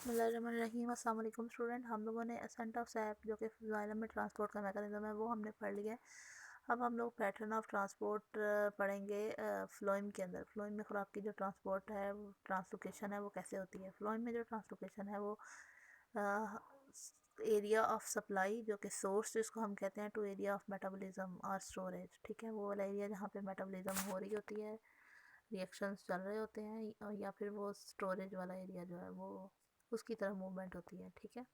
बिस्मिल्लाहिर्रहमानिर्रहीम। अस्सलाम वालेकुम स्टूडेंट। हम लोगों ने एसेंट ऑफ सैप जो कि जाइलम में ट्रांसपोर्ट का मैकेनिज्म है वो हमने पढ़ लिया है। अब हम लोग पैटर्न ऑफ ट्रांसपोर्ट पढ़ेंगे फ्लोइम के अंदर। फ्लोइम में खुराक की जो ट्रांसपोर्ट है वो ट्रांसलोकेशन है वो कैसे होती है। फ्लोइम में जो ट्रांसलोकेशन है वो एरिया ऑफ सप्लाई जो कि सोर्स जिसको हम कहते हैं टू एरिया ऑफ मेटाबॉलिज्म और स्टोरेज, ठीक है, वो वाला एरिया जहाँ पे मेटाबॉलिज्म हो रही होती है, रिएक्शंस चल रहे होते हैं, या फिर वो स्टोरेज वाला एरिया जो है वो उसकी तरफ मूवमेंट होती है, ठीक है।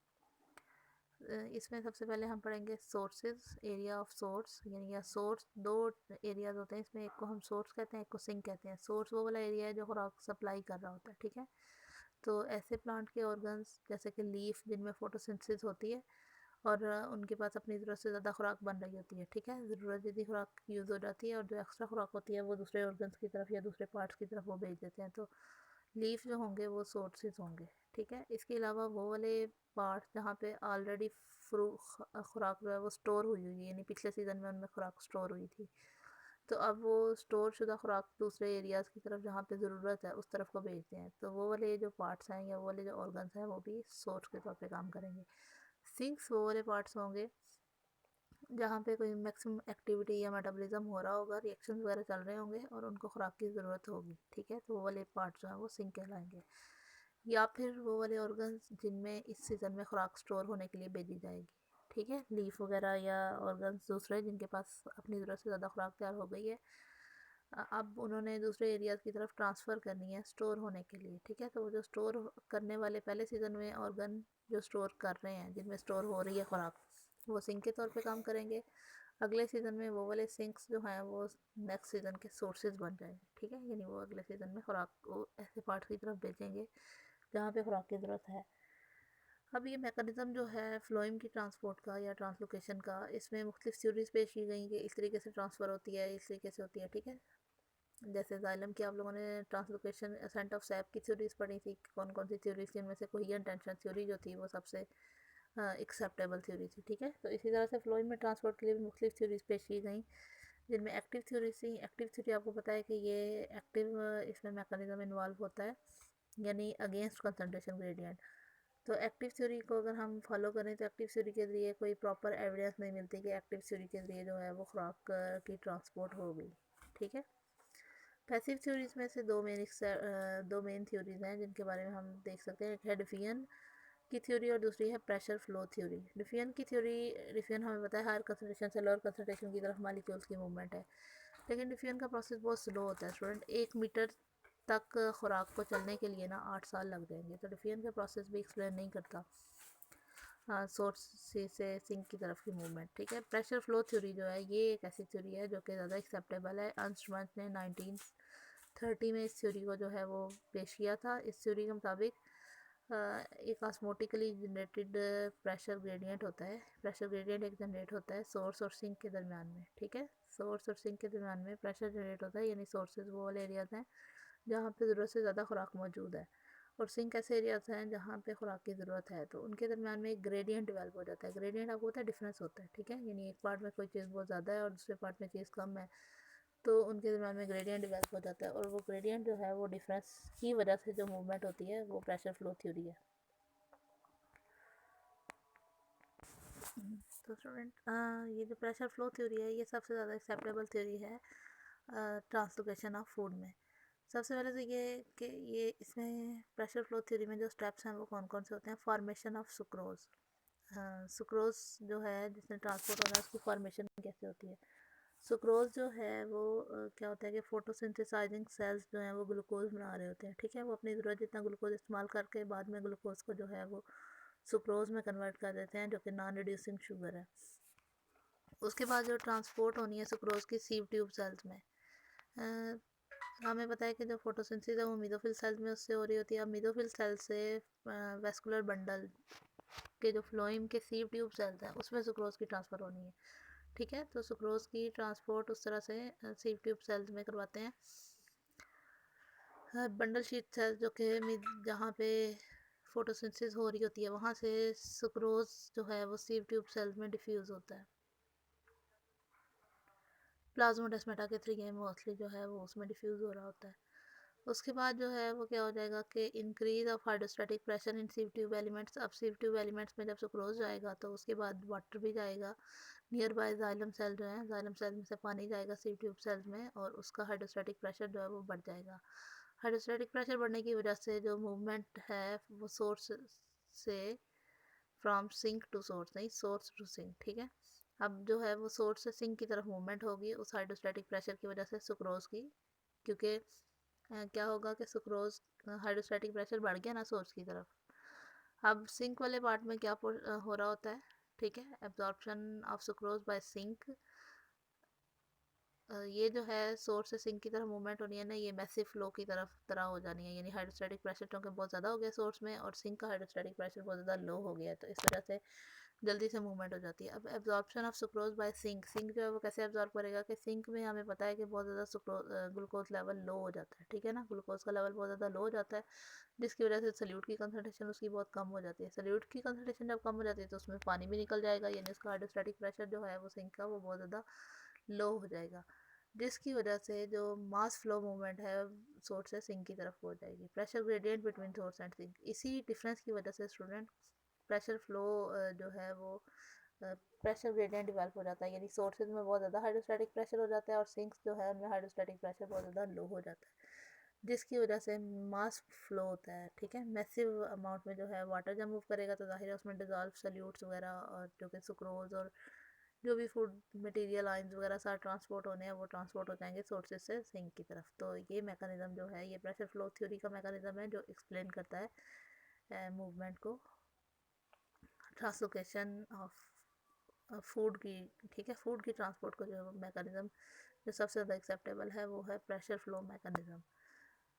इसमें सबसे पहले हम पढ़ेंगे सोर्सेज, एरिया ऑफ सोर्स, यानी या सोर्स दो एरियाज होते हैं इसमें, एक को हम सोर्स कहते हैं, एक को सिंक कहते हैं। सोर्स वो वाला एरिया है जो खुराक सप्लाई कर रहा होता है, ठीक है। तो ऐसे प्लांट के ऑर्गन्स जैसे कि लीफ जिनमें फोटोसिंथेसिस होती है और उनके पास अपनी ज़रूरत से ज़्यादा खुराक बन रही होती है, ठीक है, ज़रूरत यदि खुराक यूज़ हो जाती है और जो एक्स्ट्रा खुराक होती है वो दूसरे ऑर्गन्स की तरफ या दूसरे पार्ट्स की तरफ वो भेज देते हैं, तो लीफ जो होंगे वो सोर्सेज होंगे, ठीक है। इसके अलावा वो वाले पार्ट जहाँ पे ऑलरेडी खुराक जो है वो स्टोर हुई हुई है, यानी पिछले सीज़न में उनमें खुराक स्टोर हुई थी, तो अब वो स्टोर शुदा खुराक दूसरे एरियाज़ की तरफ जहाँ पे ज़रूरत है उस तरफ को भेजते हैं, तो वो वाले जो पार्ट्स हैं या वो वाले जो ऑर्गन्स हैं वो भी सोर्स के तौर पे काम करेंगे। सिंक्स वो वाले पार्ट्स होंगे जहाँ पे कोई मैक्सिमम एक्टिविटी या मेटाबॉलिज्म हो रहा होगा, रिएक्शन वगैरह चल रहे होंगे और उनको खुराक की ज़रूरत होगी, ठीक है, तो वो वाले पार्ट जो हैं वो सिंक कहलाएंगे। या फिर वो वाले ऑर्गन्स जिनमें इस सीज़न में खुराक स्टोर होने के लिए भेजी जाएगी, ठीक है, लीफ वगैरह या ऑर्गन्स दूसरे जिनके पास अपनी ज़रूरत से ज़्यादा खुराक तैयार हो गई है, अब उन्होंने दूसरे एरियाज़ की तरफ ट्रांसफ़र करनी है स्टोर होने के लिए, ठीक है। तो वो जो स्टोर करने वाले पहले सीज़न में ऑर्गन जो स्टोर कर रहे हैं जिनमें स्टोर हो रही है खुराक, वो सिंक के तौर पे काम करेंगे। अगले सीज़न में वो वाले सिंक्स जो हैं वो नेक्स्ट सीज़न के सोर्सेज बन जाएंगे, ठीक है, यानी वो अगले सीज़न में खुराक को ऐसे पार्ट की तरफ भेजेंगे जहाँ पे खुराक की ज़रूरत है। अब ये मैकेनिज़्म जो है फ्लोइम की ट्रांसपोर्ट का या ट्रांसलोकेशन का, इसमें मुख्तलिफ थ्योरीज पेश की गई कि इस तरीके से ट्रांसफ़र होती है, इस तरीके से होती है, ठीक है। जैसे जाइलम की आप लोगों ने ट्रांसलोकेशन एसेंट ऑफ सैप की थ्योरीज पढ़ी थी, कौन कौन सी थ्योरीज थी, इनमें से कोहेरेंट टेंशन थ्योरी जो थी वो सबसे एक्सेप्टेबल थ्योरी थी, ठीक है। तो इसी तरह से फ्लोइम में ट्रांसपोर्ट के लिए भी मुख्तलिफ थ्योरीज पेश की गई जिनमें एक्टिव थ्योरी थी। एक्टिव थ्योरी आपको पता है कि ये एक्टिव इसमें मैकेनिज्म इन्वॉल्व होता है, यानी अगेंस्ट कंसंट्रेशन ग्रेडियंट। तो एक्टिव थ्योरी को अगर हम फॉलो करें तो एक्टिव थ्योरी के ज़रिए कोई प्रॉपर एविडेंस नहीं मिलती कि एक्टिव थ्योरी के ज़रिए जो है वो खुराक की ट्रांसपोर्ट हो गई, ठीक है। पैसिव थ्योरीज में से दो मेन थ्योरीज हैं जिनके बारे में हम देख सकते हैं। एक है डिफियन की थ्योरी और दूसरी है प्रेशर फ्लो थ्योरी। डिफियन की थ्योरी, डिफियन हमें पता है हायर कंसंट्रेशन से लोअर कंसंट्रेशन की तरफ मालिक्यूल्स की मूवमेंट है, लेकिन डिफियन का प्रोसेस बहुत स्लो होता है स्टूडेंट। 1 मीटर तक खुराक को चलने के लिए ना 8 साल लग जाएंगे, तो डिफियन का प्रोसेस भी एक्सप्लेन नहीं करता सोर्स से सिंक की तरफ की मूवमेंट, ठीक है। प्रेशर फ्लो थ्योरी जो है ये एक ऐसी थ्योरी है जो कि ज़्यादा एक्सेप्टेबल है। अर्नस्ट ने 1930 में इस थ्योरी को जो है वो पेश किया था। इस थ्योरी के मुताबिक एक ऑस्मोटिकली जनरेटेड प्रेशर ग्रेडियंट होता है। प्रेशर ग्रेडियंट एक जनरेट होता है सोर्स और सिंक के दरमियान में, ठीक है। सोर्स और सिंक के दरमियान में प्रेशर जनरेट होता है, यानी सोर्सेज वो वाले एरियाज हैं जहाँ पे ज़रूरत से ज़्यादा खुराक मौजूद है, और सिंक ऐसे एरियाज हैं जहाँ पे खुराक की ज़रूरत है, तो उनके दरमियान में एक ग्रेडियंट डेवलप हो जाता है। ग्रेडियंट आपको पता है डिफरेंस होता है, ठीक है, यानी एक पार्ट में कोई चीज़ बहुत ज़्यादा है और दूसरे पार्ट में चीज़ कम है, तो उनके दरमियान में ग्रेडियंट डेवलप हो जाता है, और वो ग्रेडियंट जो है वो डिफरेंस की वजह से जो मूवमेंट होती है वो प्रेशर फ्लो थ्योरी है। तो स्टूडेंट ये जो प्रेशर फ्लो थ्योरी है ये सबसे ज़्यादा एक्सेप्टेबल थ्योरी है ट्रांसलोकेशन ऑफ फूड में। सबसे पहले तो ये कि ये इसमें प्रेशर फ्लो थ्योरी में जो स्टेप्स हैं वो कौन कौन से होते हैं। फॉर्मेशन ऑफ सुक्रोज, सुक्रोज जो है जिसमें ट्रांसपोर्ट होना है उसकी फॉर्मेशन कैसे होती है। सुक्रोज जो है वो क्या होता है कि फोटोसिंथेसाइजिंग सेल्स जो हैं वो ग्लूकोज बना रहे होते हैं, ठीक है, वो अपनी ज़रूरत जितना ग्लूकोज इस्तेमाल करके बाद में ग्लूकोज को जो है वो सुक्रोज में कन्वर्ट कर देते हैं जो कि नॉन रिड्यूसिंग शुगर है। उसके बाद जो ट्रांसपोर्ट होनी है सुक्रोज की सीव ट्यूब सेल्स में, हमें पता है कि जो फोटोसिंथेसिस है वो मिडोफिल सेल्स में उससे हो रही होती है। अब मिडोफिल सेल से वेस्कुलर बंडल के जो फ्लोइम के सीव ट्यूब सेल्स हैं उसमें सुक्रोज की ट्रांसफ़र होनी है, ठीक है। तो सुक्रोज की ट्रांसपोर्ट उस तरह से सीव ट्यूब सेल्स में करवाते हैं। बंडल शीट सेल्स जो कि जहाँ पे फोटोसिंथेसिस हो रही होती है वहाँ से सुक्रोज जो है वो सीव ट्यूब सेल्स में डिफ्यूज़ होता है। प्लाज्मोडेस्माटा के थ्री मोस्टली जो है वो उसमें डिफ्यूज़ हो रहा होता है। उसके बाद जो है वो क्या हो जाएगा कि increase of hydrostatic pressure in sieve tube elements. अब सीव ट्यूब एलिमेंट्स में जब सुक्रोज जाएगा तो उसके बाद वाटर भी जाएगा। नियर बाय जाइलम सेल जो है, जाइलम सेल में से पानी जाएगा सीव ट्यूब सेल्स में, और उसका हाइड्रोस्टैटिक प्रेशर जो है वो बढ़ जाएगा। हाइड्रोस्टैटिक प्रेशर बढ़ने की वजह से जो मूवमेंट है वो सोर्स से फ्रॉम सिंक टू सोर्स, नहीं सोर्स टू सिंक, ठीक है। अब जो है वो सोर्स से सिंक की तरफ मूवमेंट होगी उस हाइड्रोस्टैटिक प्रेशर की वजह से सुक्रोज की, क्योंकि क्या होगा कि सुक्रोज हाइड्रोस्टैटिक प्रेशर बढ़ गया ना सोर्स की तरफ। अब सिंक वाले पार्ट में क्या हो रहा होता है, ठीक है, absorption of sucrose by sink. ये जो है सोर्स से सिंक की तरफ मूवमेंट होनी है ना, ये मैसिव फ्लो की तरह हो जानी है, यानी हाइड्रोस्टैटिक प्रेशर क्योंकि बहुत ज़्यादा हो गया सोर्स में और सिंक का हाइड्रोस्टैटिक प्रेशर बहुत ज़्यादा लो हो गया है, तो इस वजह से जल्दी से मूवमेंट हो जाती है। अब absorption of sucrose by sink, sink जो है वो कैसे एब्जॉर्ब करेगा कि सिंक में हमें पता है कि बहुत ज़्यादा ग्लूकोज लेवल लो हो जाता है, ठीक है ना, ग्लूकोज का लेवल बहुत ज़्यादा लो हो जाता है, जिसकी वजह से सल्यूट की कंसनट्रेशन उसकी बहुत कम हो जाती है। सल्यूट की कंसनट्रेशन जब कम हो जाती है तो उसमें पानी भी निकल जाएगा, यानी उसका हाइड्रोस्टैटिक प्रेशर जो है वो सिंक का वो बहुत ज़्यादा लो हो जाएगा, जिसकी वजह से जो मास फ्लो मूवमेंट है सोर्स से सिंक की तरफ हो जाएगी। Pressure gradient between source and sink, इसी डिफरेंस की वजह से स्टूडेंट प्रेशर फ्लो जो है वो प्रेशर ग्रेडियंट डेवलप हो जाता है, यानी सोर्सेज में बहुत ज़्यादा हाइड्रोस्टैटिक प्रेशर हो जाता है और सिंक्स जो है उनमें हाइड्रोस्टैटिक प्रेशर बहुत ज़्यादा लो हो जाता है, जिसकी वजह से मास फ्लो होता है, ठीक है। मैसिव अमाउंट में जो है वाटर जब मूव करेगा तो जाहिर है उसमें डिजॉल्व सल्यूट्स वगैरह और जो कि सुक्रोज और जो भी फूड मटेरियल आइंस वगैरह सारे ट्रांसपोर्ट होने हैं वो ट्रांसपोर्ट हो जाएंगे सोर्सेज से सिंक की तरफ। तो ये मैकेनिज्म जो है ये प्रेशर फ्लो थ्योरी का मैकेनिज्म है जो एक्सप्लेन करता है मूवमेंट को, ट्रांसलोकेशन ऑफ फूड की, ठीक है, फूड की ट्रांसपोर्ट को जो मैकेनिज्म जो सबसे ज़्यादा एक्सेप्टेबल है वो है pressure flow mechanism.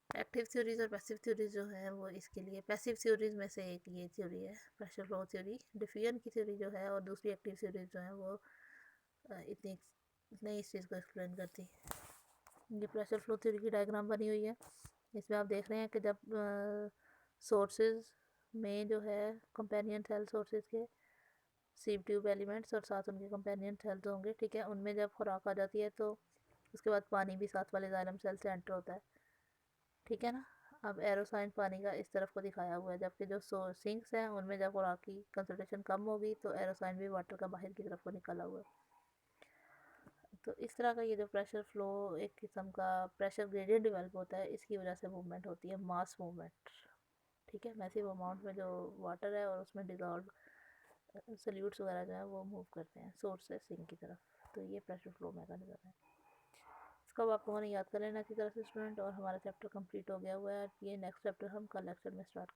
Active theories और पैसिव थ्योरीज जो है वो इसके लिए, पैसिव थ्योरीज में से एक ये थ्योरी है प्रेशर फ्लो थ्योरी, डिफ्यूजन की थ्योरी जो है, और दूसरी एक्टिव थ्योरीज जो है वो इतनी नहीं इस चीज़ को एक्सप्लेन करती। ये प्रेशर फ्लो थ्योरी की डायग्राम बनी हुई है, इसमें आप देख रहे हैं कि जब सोर्सेज में जो है कंपेनियन सेल सोर्सेज के सीव ट्यूब एलिमेंट्स और साथ उनके कंपेनियन सेल्स होंगे, ठीक है, उनमें जब खुराक आ जाती है तो उसके बाद पानी भी साथ वाले जाइलम सेल से एंटर होता है, ठीक है ना। अब एरोसाइन पानी का इस तरफ को दिखाया हुआ है, जबकि जो सिंक्स हैं उनमें जब खुराक की कंसनट्रेशन कम होगी तो एरोसाइन भी वाटर का बाहर की तरफ को निकला हुआ है। तो इस तरह का ये जो प्रेशर फ्लो एक किस्म का प्रेशर ग्रेडियंट डेवलप होता है, इसकी वजह से मूवमेंट होती है, मास मूवमेंट, ठीक है। मैसिव अमाउंट में जो वाटर है और उसमें डिजॉल्व सल्यूट्स वगैरह जो है वो मूव करते हैं सोर्स से सिंक की तरफ, तो ये प्रेशर फ्लो मैकेनिज्म है। इसको अब आप लोगों ने याद कर लेना अच्छी तरह से स्टूडेंट, और हमारा चैप्टर कंप्लीट हो गया हुआ है। ये नेक्स्ट चैप्टर हम कल लेक्चर में स्टार्ट